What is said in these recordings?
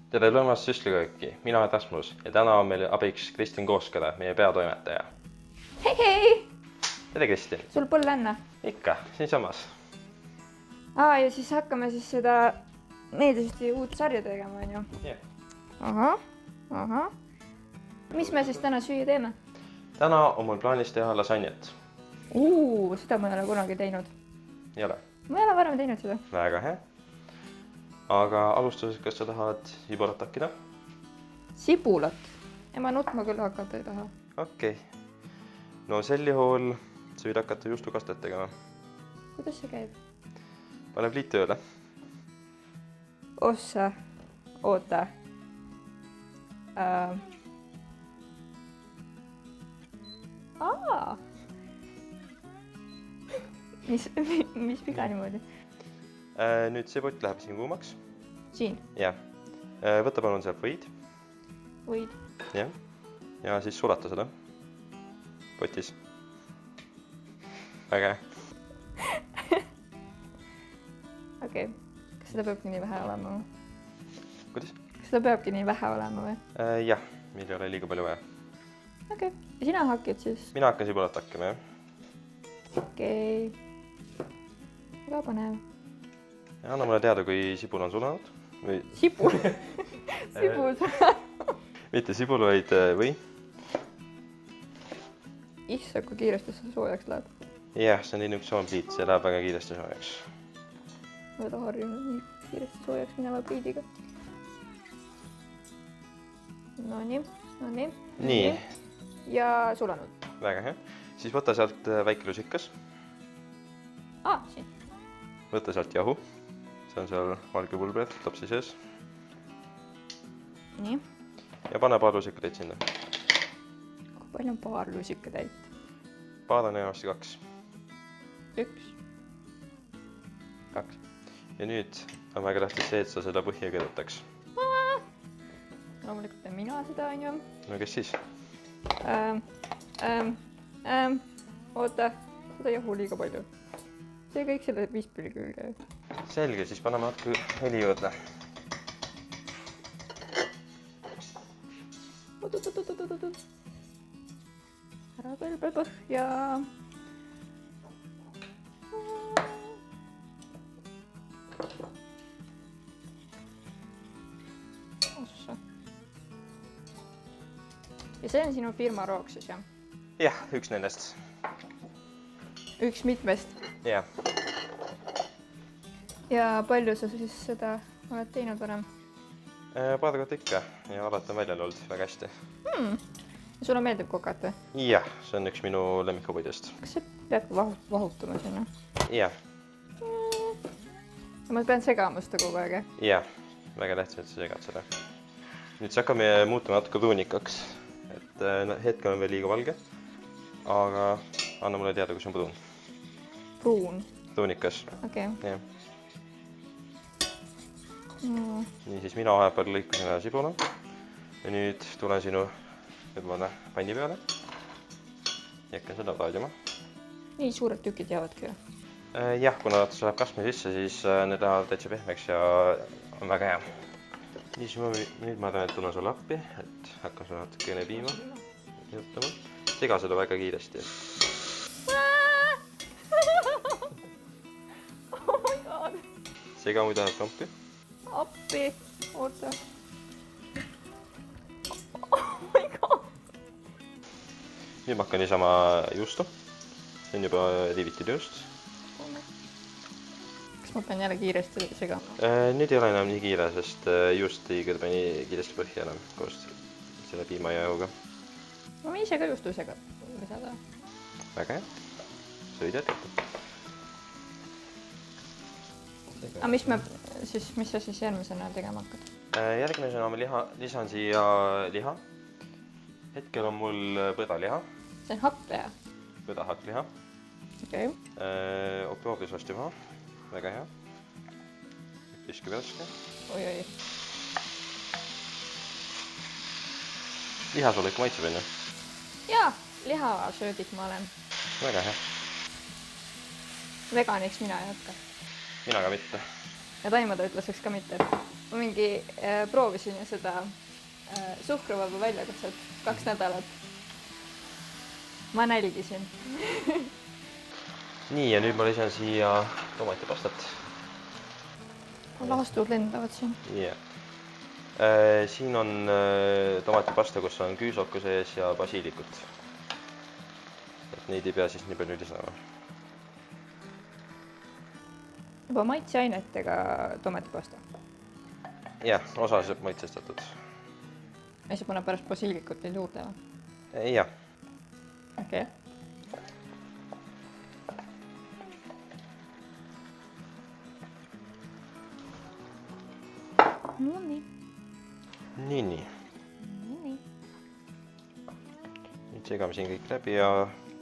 Tere lõunast süstlikööki, mina olen Rasmus ja täna on meil abiks Kristin Kooskõla, meie peatoimetaja. Hei! Tere Kristin! Sul põll enne? Ikka, siinsamas. Ja siis hakkame siis seda meeldisesti uut sarja tegema, on ju? Yeah. Aha. Mis me siis täna süüa teeme? Täna on mul plaanis teha lasanjet. Seda ma ei ole kunagi teinud. Ei ole? Ma ei ole varem teinud seda. Väga hea. Aga alustuseks, kas sa tahad sibulat hakkida? Sibulat? Ma nutma küll hakata ei taha. Okei. No sel juhul sa võid hakata juustukastet tegema. Kuidas see käib? Pane pliit tööle. Ossa. Oota. Mis viga niimoodi? Nüüd see pott läheb siin kuumaks. Siin? Jah. Võta palun sealt võid. Võid? Jah. Ja siis sulata seda potis. Väga hea. Okei. Kas seda peabki nii vähe olema? Kuidas? Kas seda peabki nii vähe olema või? Jah, meil ei ole liiga palju vaja. Okei. Ja sina hakid siis? Mina hakkan sibulat hakkama, jah. Okei. Väga põnev. Ja anna mulle teada, kui sibul on sulanud. Sibul? Sibul sulanud? Mitte sibul, vaid või. Issa, kui kiiresti see soojaks läheb. Jah, see on induksioonpliit, see läheb väga kiiresti soojaks. Ma ei taha harjunud nii kiiresti soojaks minema pliidiga. Nonii. Nii. Ja sulanud. Väga hea. Siis võta sealt väike lusikas. Siin. Võta sealt jahu. See on seal valge pulber, topsi sees. Nii. Ja pane paar lusikatäit sinna. Kui palju on paar lusikatäit? Paar on enamasti 2. 1. 2. Ja nüüd on väga tähtis see, et sa seda põhja kõdutaks. Loomulikult teen mina seda, on ju. No kes siis? Oota, seda jahu liiga palju. See kõik selle vispüli külge. Selge, siis paneme natuke heli juurde. Ära põlbe põhja. Ossa. Ja see on sinu firma roog siis, jah? Jah, üks nendest. Üks mitmest. Jah. Ja palju sa siis seda oled teinud varem? Paar korda ikka ja alati on välja olnud väga hästi. Sulle meeldib kokata? Jah, see on üks minu lemmikhobbidest. Kas see peab vahutama sinna? Jah. Ma pean segama seda kogu aeg, jah? Jah, väga tähtis, et sa segad seda. Nüüd see hakkame muutuma natuke pruunikaks. Et hetkel on veel liiga valge. Aga anna mulle teada, kus on pruun. Pruun? Pruunikas. Okei. Jah. Nii, siis mina vahepeal lõikusin ära sibula. Ja nüüd tulen sinu panni peale. Ja hakkan seda raadima. Nii suured tükid jäävadki ju? Jah, kuna see läheb kasmi sisse, siis need lähevad täitsa pehmeks ja on väga hea. Nii, siis nüüd ma tulen sulle appi, et hakkan sulle natukene piima jõutama. Sega seda väga kiiresti. Oh my god! Sega muidu läheb kampi. Appi! Oota. Oh my god! Nüüd ma hakkan niisama juustu. See on juba rivitid juust. Kas ma pean jälle kiiresti segama? Nüüd ei ole enam nii kiire, sest juust ei kõrbe nii kiiresti põhja enam koos selle piima ja jahuga. Ma võin ise ka juustu lisada. Väga hea. Sa võid jätkata. Aga mis sa siis järgmisena tegema hakkad? Järgmisena ma lisan siia liha. Hetkel on mul põdaliha. See on hakkliha? Põdahakkliha. Okei. Oktoobrisosti maha. Väga hea. Piski värske. Oi. Liha sulle ikka maitseb, on ju? Jaa, lihasöödik ma olen. Väga hea. Veganiks mina ei hakka. Mina ka mitte. Ja taimade ütluseks ka mitte. ma mingi proovisin ju seda suhkruvaba väljakutset 2 nädalat. Ma nälgisin. nii, ja nüüd ma lisan siia tomatipastat. Laastud lendavad siin. Yeah. Siin on tomatipasta, kus on küüsoku sees ja basiilikut. Et neid ei pea siis nii palju lisama. Juba maitseainetega tomatipasta. Jah, osaliselt maitsestatud. Ja siis paneb pärast basiilikut veel juurde või? Jah. Okei. No nii. Nii. Nüüd segame siin kõik läbi ja...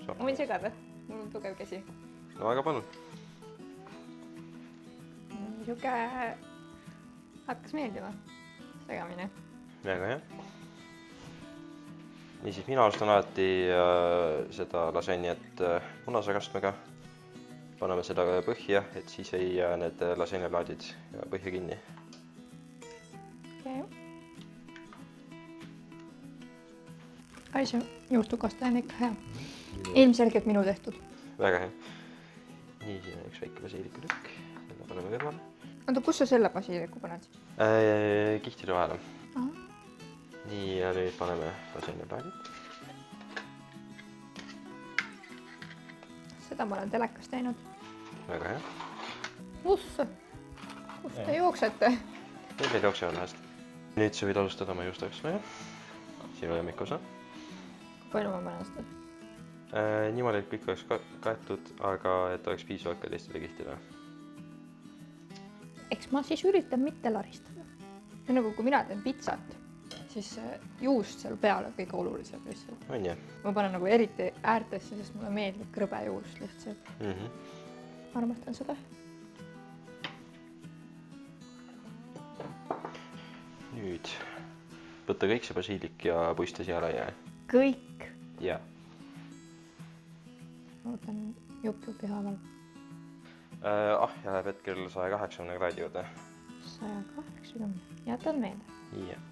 Ma võin segada? Mul on tugev käsi. No väga palun. Siuke hakkas meeldima segamine. Väga hea. Niisiis, mina alustan alati seda lasanjat munasakastmega. Paneme seda põhja, et siis ei jää need lasanjalaadid põhja kinni. Okei. Ai, see juustukaste on ikka hea. Ilmselgelt minu tehtud. Väga hea. Nii, siin on üks väike basiilikulükk. Selle paneme kõrvale. Oota, kus sa selle basiiliku paned? Kihtide vahele. Aha. Nii, ja nüüd paneme lasanjaplaadid. Seda ma olen telekas teinud. Väga hea. Usse! Kus te jooksete? Nüüd meil jooksevad hästi. Nüüd sa võid alustada oma juustaksmeja. Siin oleme ikka osa. Palju ma panen seda? Niimoodi, et kõik oleks kaetud, aga et oleks piisavalt ka teistele kihtidele. Eks ma siis üritan mitte laristada. Nagu kui mina teen pitsat, siis juust seal peal on kõige olulisem lihtsalt. On jah? Ma panen nagu eriti äärtesse, sest mulle meeldib krõbe juust lihtsalt. Ma armastan seda. Nüüd võtta kõik see basiilik ja puista siia laia. Kõik? Jaa. Ma võtan jupi haaval. Ja läheb hetkel 180 kraadi juurde. 180. Jätan meelde. Jah.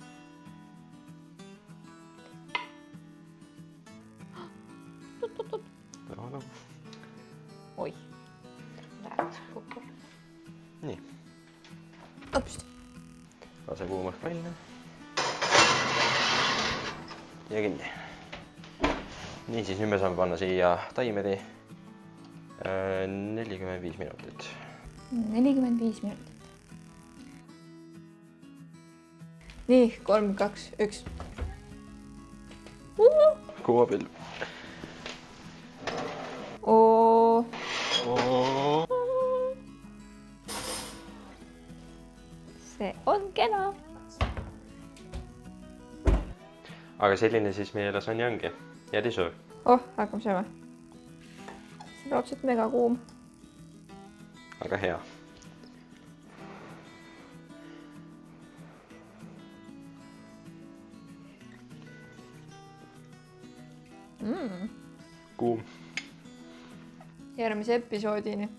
Oi. Läheb kokku. Nii. Õpst. Lase kuumaks välja. Ja kinni. Nii, siis nüüd me saame panna siia taimeri 45 minutit. 45 minutit. Nii, 3, 2, 1. Kuuma pill. See on kena. Aga selline siis meie lasanja ongi. Jäädi söö. Hakkame sööma. See on raudselt mega kuum. Aga hea. Kuum. Järgmise episoodini.